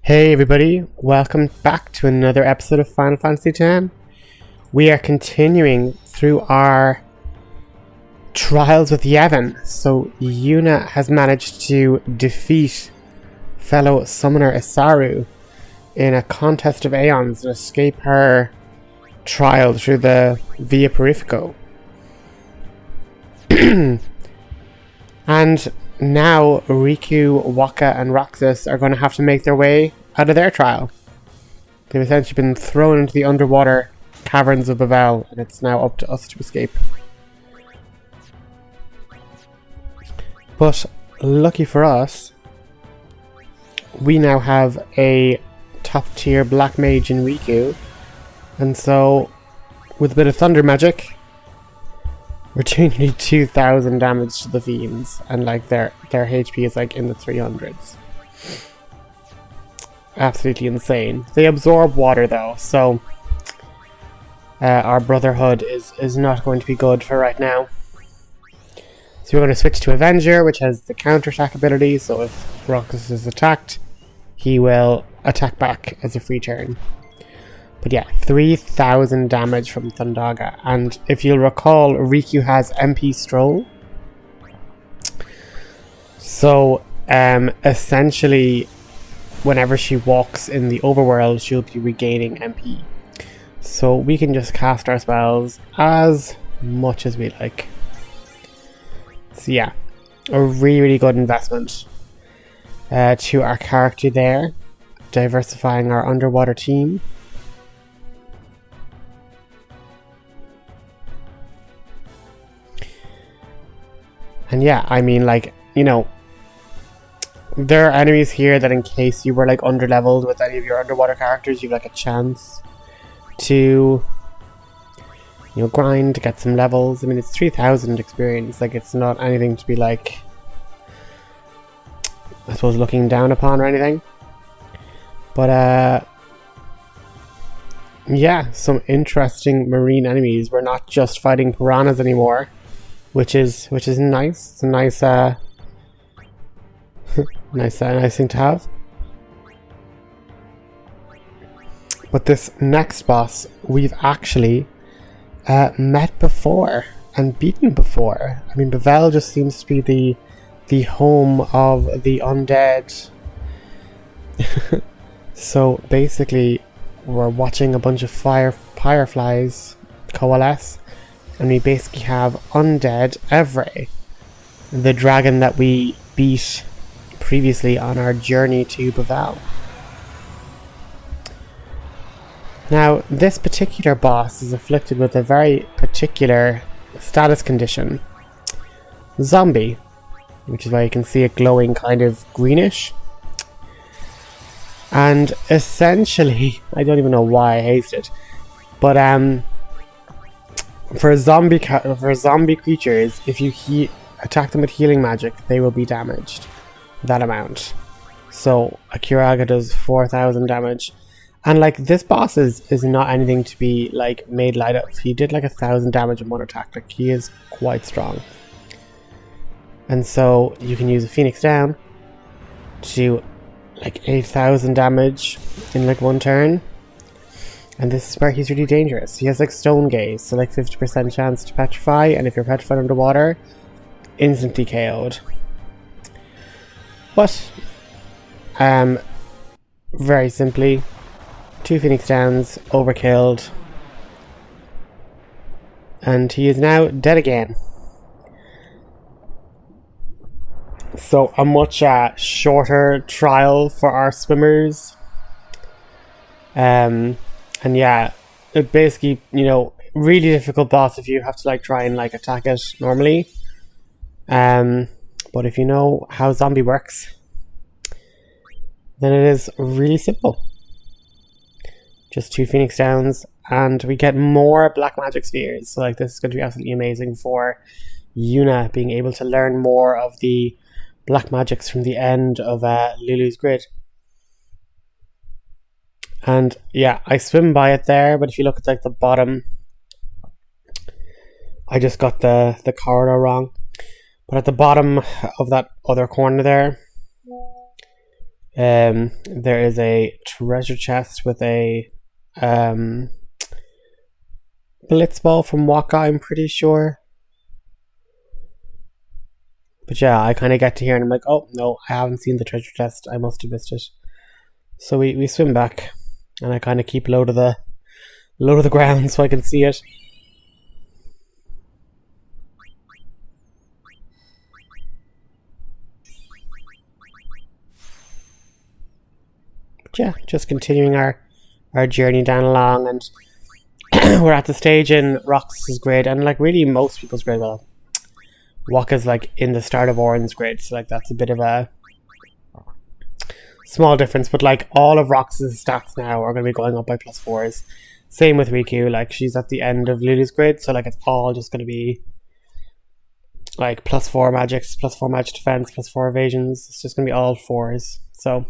Hey everybody, welcome back to another episode of Final Fantasy X. We are continuing through our trials with Yevon. So Yuna has managed to defeat fellow summoner Isaru in a contest of Aeons and escape her trial through the Via Purifico. And now Rikku, Wakka and Roxas are going to have to make their way out of their trial. They've essentially been thrown into the underwater caverns of Bevelle, and it's now up to us to escape. But lucky for us, we now have a top tier black mage in Rikku, and so with a bit of thunder magic, we're doing nearly 2,000 damage to the fiends, and like their HP is like in the 300s. Absolutely insane. They absorb water though, so our brotherhood is not going to be good for right now. So we're going to switch to Avenger, which has the counterattack ability, so if Roxas is attacked, he will attack back as a free turn. But yeah, 3,000 damage from Thundaga. And if you'll recall, Rikku has MP Stroll. So, essentially, whenever she walks in the overworld, she'll be regaining MP. So we can just cast our spells as much as we like. So yeah, a really good investment to our character there. Diversifying our underwater team. And yeah, I mean, like, you know, there are enemies here that in case you were like underleveled with any of your underwater characters, you've like a chance to, you know, grind to get some levels. I mean, it's 3,000 experience, like it's not anything to be like, I suppose, looking down upon or anything. But yeah, some interesting marine enemies. We're not just fighting piranhas anymore. Which is nice. It's a nice nice thing to have. But this next boss we've actually met before and beaten before. I mean, Bevelle just seems to be the home of the undead. So basically, we're watching a bunch of fireflies coalesce. And we basically have undead Evray, the dragon that we beat previously on our journey to Bevelle. Now, this particular boss is afflicted with a very particular status condition. Zombie, which is why you can see it glowing kind of greenish. And essentially, I don't even know why I hazed it, but for zombie creatures, if you attack them with healing magic, they will be damaged that amount. So Akiraga does 4,000 damage, and like this boss is not anything to be like made light of. He did like 1,000 damage in one attack. Like, he is quite strong, and so you can use a Phoenix Down to do like 8,000 damage in like one turn. And this is where he's really dangerous. He has like Stone Gaze, so like 50% chance to petrify, and if you're petrified underwater, instantly KO'd. But, very simply, 2 Phoenix Downs, overkilled, and he is now dead again. So a much shorter trial for our swimmers. And yeah, it basically, you know, really difficult boss if you have to like try and like attack it normally. But if you know how zombie works, then it is really simple. Just 2 Phoenix Downs, and we get more black magic spheres. So like, this is going to be absolutely amazing for Yuna being able to learn more of the black magics from the end of Lulu's Grid. And yeah, I swim by it there, but if you look at like the bottom, I just got the corridor wrong. But at the bottom of that other corner there, There is a treasure chest with a blitz ball from Wakka, I'm pretty sure. But yeah, I kind of get to here and I'm like, oh no, I haven't seen the treasure chest. I must have missed it. So we swim back, and I kind of keep low to the ground so I can see it. But yeah, just continuing our journey down along, and we're at the stage in Roxas' grade, and like really most people's grade. Well, Wakka's like in the start of Oren's grade, so like that's a bit of a small difference, but like all of Roxas' stats now are going to be going up by +4s. Same with Rikku, like she's at the end of Lulu's grade, so like it's all just going to be like +4 magics, +4 magic defense, +4 evasions. It's just going to be all 4s, so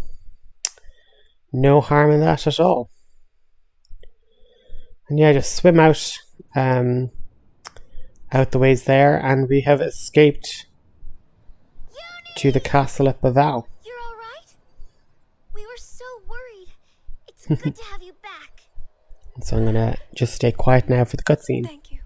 no harm in that at all. And yeah, just swim out the ways there, and we have escaped to the castle at Bevelle. You're all right? We were so worried. It's good to have you back. So I'm gonna just stay quiet now for the cutscene. Thank you.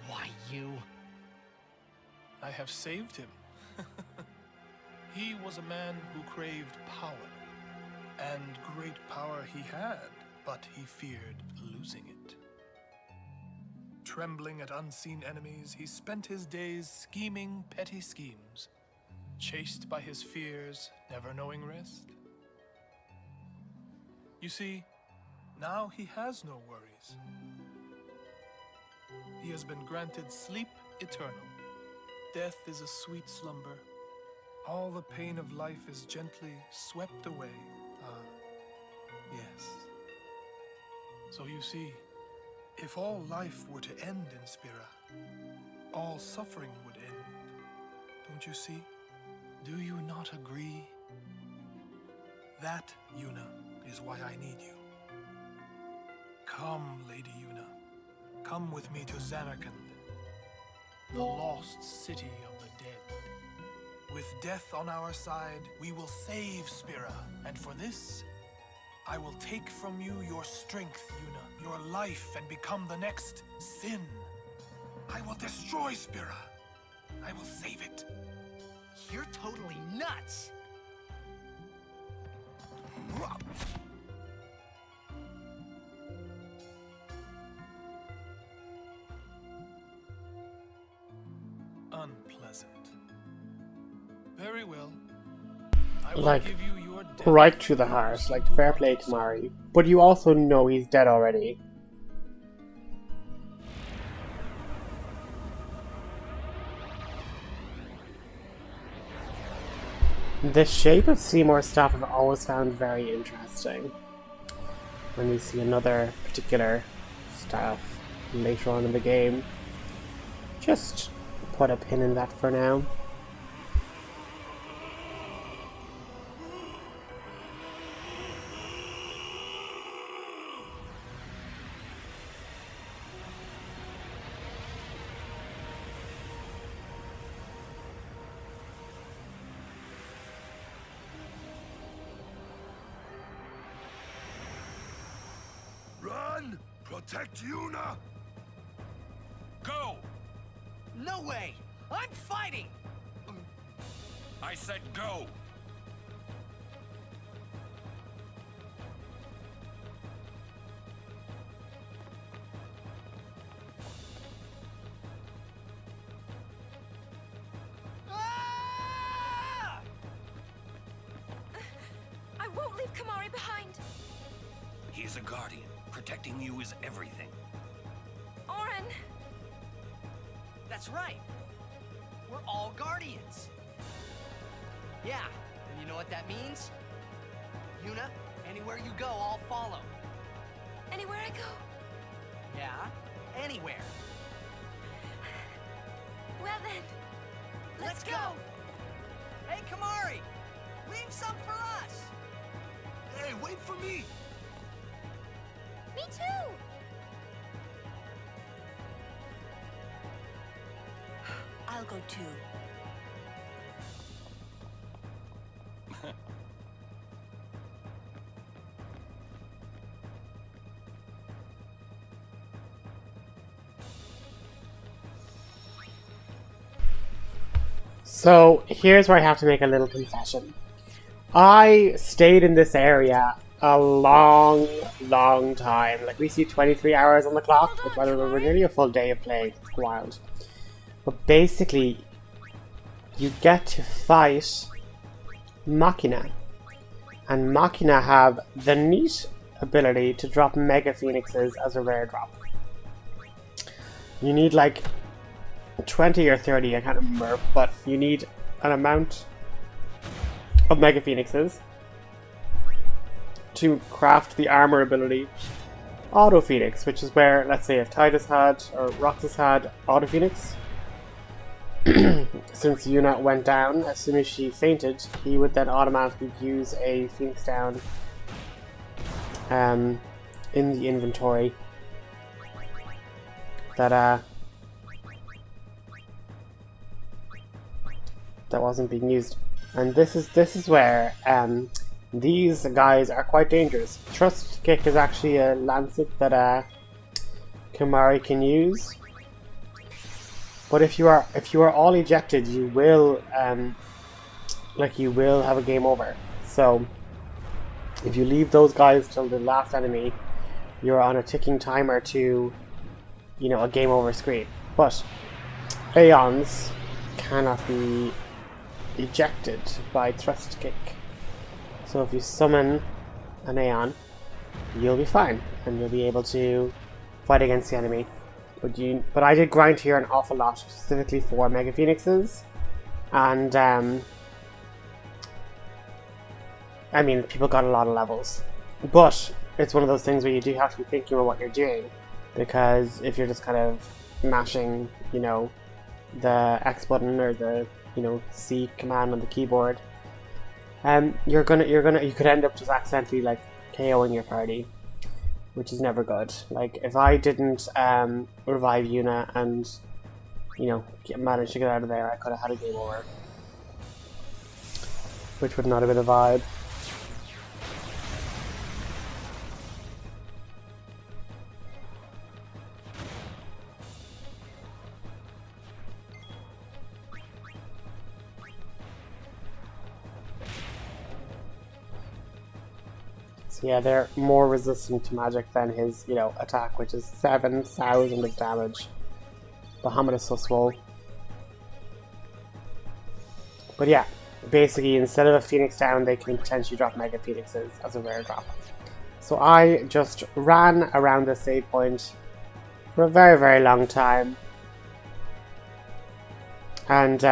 Why, you? I have saved him. He was a man who craved power, and great power he had, but he feared losing it. Trembling at unseen enemies, he spent his days scheming petty schemes, chased by his fears, never knowing rest. You see, now he has no worries. He has been granted sleep eternal. Death is a sweet slumber. All the pain of life is gently swept away. Ah, yes. So you see, if all life were to end in Spira, all suffering would end. Don't you see? Do you not agree? That, Yuna, is why I need you. Come, Lady Yuna. Come with me to Zanarkand, the lost city of the dead. With death on our side, we will save Spira. And for this, I will take from you your strength, Yuna, your life, and become the next Sin. I will destroy Spira. I will save it. You're totally nuts! Unpleasant. Very well. Like, right to the heart. Like, fair play, Kimahri. But you also know he's dead already. The shape of Seymour's staff I've always found very interesting. When we see another particular staff later on in the game. Just put a pin in that for now. Run! Protect Yuna! Go! No way! I'm fighting! I said go! Ah! I won't leave Kimahri behind. He's a guardian. Protecting you is everything. Oren. That's right. We're all guardians. Yeah, and you know what that means? Yuna, anywhere you go, I'll follow. Anywhere I go? Yeah, anywhere. Well then, let's go! Hey, Kimahri! Leave some for us! Hey, wait for me! Me too! I'll go too. So here's where I have to make a little confession. I stayed in this area a long time. Like, we see 23 hours on the clock, which I remember nearly a full day of playing. It's wild. But basically, you get to fight Machina. And Machina have the neat ability to drop Mega Phoenixes as a rare drop. You need like 20 or 30, I can't remember, but you need an amount of Mega Phoenixes to craft the armor ability Auto Phoenix, which is where, let's say, if Titus had or Roxas had Auto Phoenix, since Yuna went down as soon as she fainted, he would then automatically use a Phoenix down in the inventory that wasn't being used. And this is where these guys are quite dangerous. Thrust Kick is actually a lancet that Kimahri can use. But if you are all ejected, you will you will have a game over. So if you leave those guys till the last enemy, you're on a ticking timer to, you know, a game over screen. But Aeons cannot be ejected by Thrust Kick. So if you summon an Aeon, you'll be fine and you'll be able to fight against the enemy. But I did grind here an awful lot, specifically for Mega Phoenixes, and I mean, people got a lot of levels, but it's one of those things where you do have to be thinking about what you're doing, because if you're just kind of mashing, you know, the X button or the, you know, C command on the keyboard, you could end up just accidentally like KOing your party, which is never good. Like, if I didn't revive Yuna and, you know, manage to get out of there, I could have had a game over, which would not have been a vibe. Yeah, they're more resistant to magic than his, you know, attack, which is 7,000 of damage. Bahamut is so swole. But yeah, basically, instead of a Phoenix down, they can potentially drop Mega Phoenixes as a rare drop. So I just ran around the save point for a very long time. And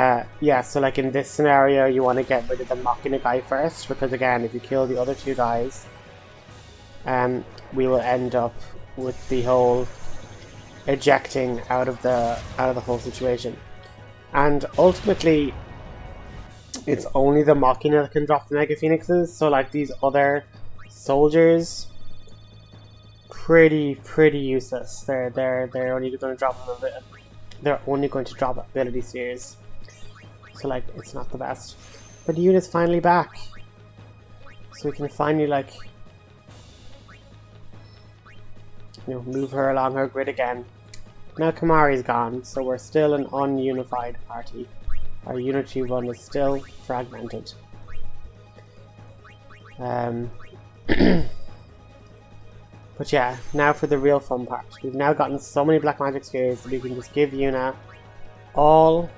yeah, so like in this scenario, you want to get rid of the Machina guy first, because again, if you kill the other two guys, we will end up with the whole ejecting out of the whole situation. And ultimately, it's only the Machina that can drop the Mega Phoenixes. So like these other soldiers, pretty useless. They're only going to drop a bit. They're only going to drop ability spheres. So like, it's not the best. But Yuna's finally back, so we can finally like, you know, move her along her grid again. Now Kimahri's gone, so we're still an ununified party. Our Unity run is still fragmented. But yeah, now for the real fun part. We've now gotten so many black magic spheres that we can just give Yuna all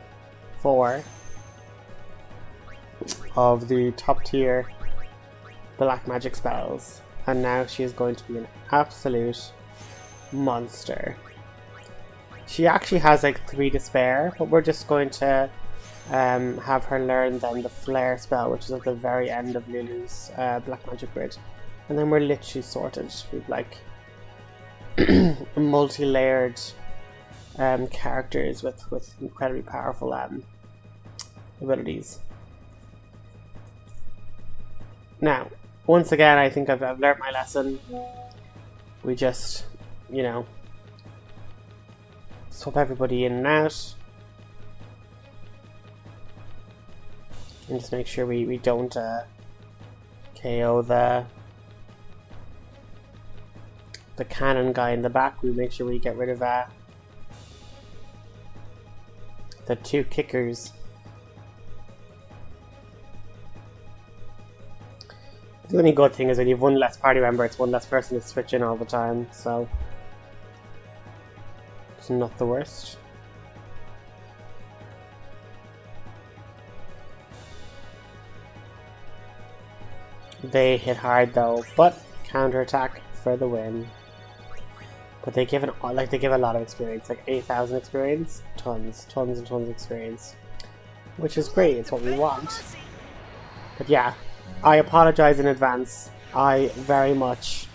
4 of the top tier black magic spells. And now she is going to be an absolute monster. She actually has like 3 to spare, but we're just going to have her learn then the flare spell, which is at the very end of Lulu's black magic grid, and then we're literally sorted. We've like multi-layered characters with incredibly powerful abilities. Now, once again, I think I've learnt my lesson. We just, you know, swap everybody in and out. And just make sure we don't KO the cannon guy in the back. We make sure we get rid of the 2 kickers. The only good thing is when you have one less party member, it's one less person to switch in all the time, so it's not the worst. They hit hard though, but counterattack for the win. But they give a lot of experience, like 8,000 experience, tons and tons of experience, which is great. It's what we want. But yeah, I apologize in advance. I very much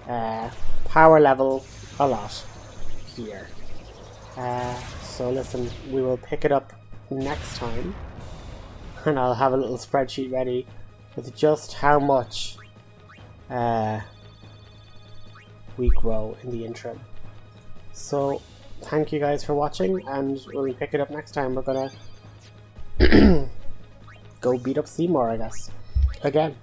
power level a lot here. So listen, we will pick it up next time, and I'll have a little spreadsheet ready with just how much we grow in the interim. So thank you guys for watching, and when we pick it up next time, we're gonna go beat up Seymour, I guess, again.